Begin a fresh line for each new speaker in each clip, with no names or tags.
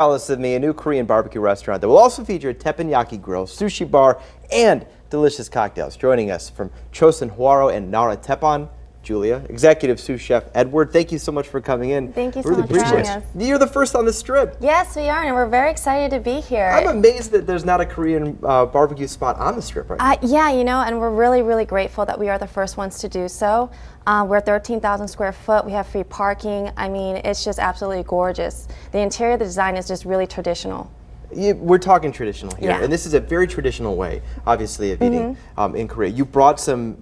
Palace of Me, a new Korean barbecue restaurant that will also feature a teppanyaki grill, sushi bar, and delicious cocktails. Joining us from Chosun Hwaro Nara Teppan, Julia, Executive Sous Chef Edward. Thank you so much for coming in.
Thank you so much for having us.
You're the first on the strip.
Yes, we are, and we're very excited to be here.
I'm amazed that there's not a Korean barbecue spot on the strip right now.
Yeah, you know, and we're really, really grateful that we are the first ones to do so. We're 13,000 square foot. We have free parking. I mean, it's just absolutely gorgeous. The interior, the design is just really traditional.
We're talking traditional here,
Yeah.
and this is a very traditional way, obviously, of eating in Korea. You brought some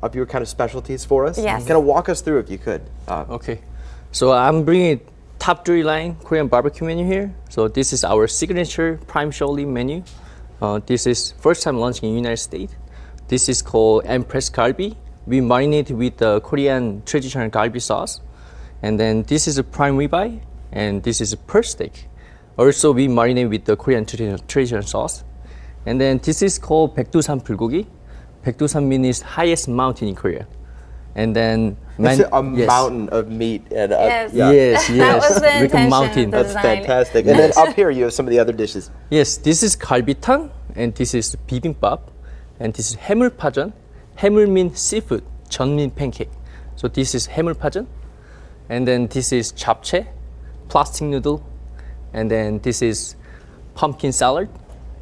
of your kind of specialties for us.
Yes.
Kind of walk us through if you could.
Okay, so I'm bringing top 3 line Korean barbecue menu here. So this is our signature prime shouli menu. This is first time launching in United States. This is called Empress Galbi. We marinate with the Korean traditional galbi sauce. And then this is a prime ribeye, and this is a pearl steak. Also, we marinate with the Korean traditional sauce. And then this is called Baekdusan bulgogi. Baekdusan means highest mountain in Korea. And then
It's a mountain of meat. And,
Yes.
yeah.
Yes,
That
yes.
was the
Like a
intention
mountain.
of the
That's
design.
fantastic. And then up here, you have some of the other dishes.
Yes, this is galbi탕, and this is bibimbap, and this is 해물파전. 해물 means seafood, 전 means pancake. So this is 해물파전, and then this is japchae, plastic noodle, and then this is pumpkin salad,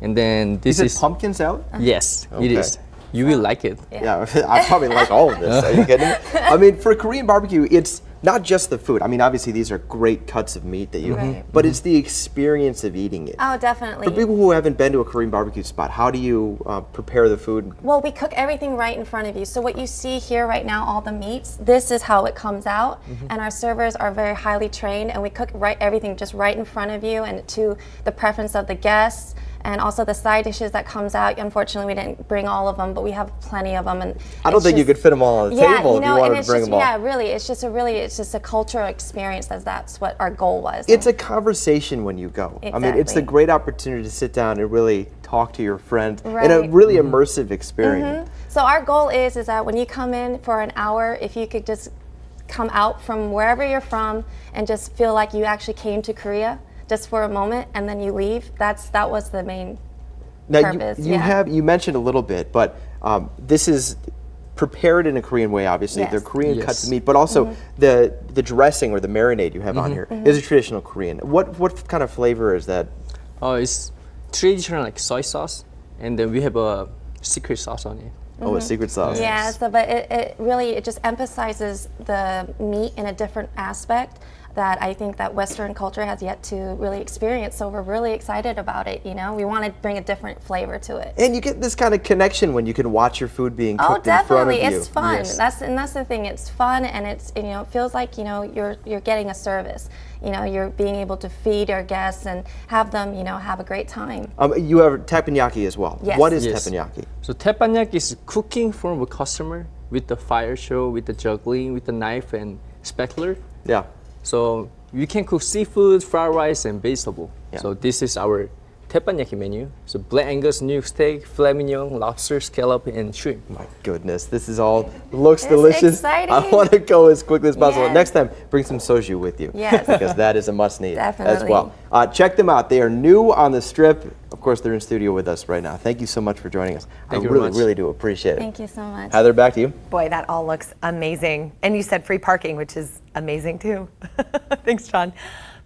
and then this
Is
is
it pumpkin salad?
Yes,
Okay.
it is. You will like it.
Yeah, I probably like all of this. Are you kidding me? I mean, for Korean barbecue, it's not just the food. I mean, obviously, these are great cuts of meat that you,
Right.
but it's the experience of eating it.
Oh, definitely.
For people who haven't been to a Korean barbecue spot, how do you prepare the food?
Well, we cook everything right in front of you. So what you see here right now, all the meats, this is how it comes out. And our servers are very highly trained, and we cook everything just right in front of you and to the preference of the guests. And also the side dishes that comes out. Unfortunately, we didn't bring all of them, but we have plenty of them. And
I don't
it's
think you
just-
could fit them all on the
yeah,
table
you
if
know,
you
and
wanted
it's
to bring
just,
them all.
yeah, really, it's just a cultural experience. That's what our goal was.
It's a conversation when you go. I mean, it's a
Exactly.
great opportunity to sit down and really talk to your friend in a
Right.
really immersive experience.
So our goal is that when you come in for an hour, if you could just come out from wherever you're from and just feel like you actually came to Korea just for a moment, and then you leave. That was the main.
Now,
purpose,
you
yeah.
you mentioned a little bit, but this is prepared in a Korean way, obviously.
Yes.
They're Korean
Yes.
cuts of meat, but also the dressing or the marinade you have on here is a traditional Korean. What kind of flavor is that?
It's traditional like soy sauce, and then we have a secret sauce on it.
Oh, a secret sauce.
Yeah, so but it just emphasizes the meat in a different aspect that I think that Western culture has yet to really experience. So we're really excited about it. You know, we want to bring a different flavor to it.
And you get this kind of connection when you can watch your food being
Oh,
cooked in front of
definitely,
you.
it's fun.
Yes.
That's the thing. It's fun, and it feels like you're getting a service. You're being able to feed our guests and have them have a great time.
You have teppanyaki as well.
Yes.
What is
Yes.
teppanyaki?
So teppanyaki is cooking for a customer with the fire show, with the juggling, with the knife and spatula.
Yeah.
So you can cook seafood, fried rice, and vegetable.
Yeah.
So this is our teppanyaki menu. So black Angus New York steak, filet mignon, lobster, scallop, and shrimp.
My goodness, this is all looks
It's
delicious.
exciting.
I want to go as quickly as possible.
Yes.
Next time, bring some soju with you.
Yes.
Because that is a must need as
Definitely.
well. Check them out. They are new on the strip. Of course, they're in studio with us right now. Thank you so much for joining us.
Thank
I
you very
really,
much.
really do appreciate it.
Thank you so much.
Heather, back to you.
Boy, that all looks amazing. And you said free parking, which is amazing too. Thanks, John.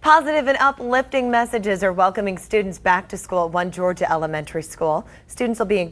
Positive and uplifting messages are welcoming students back to school at One Georgia Elementary School. Students will be encouraged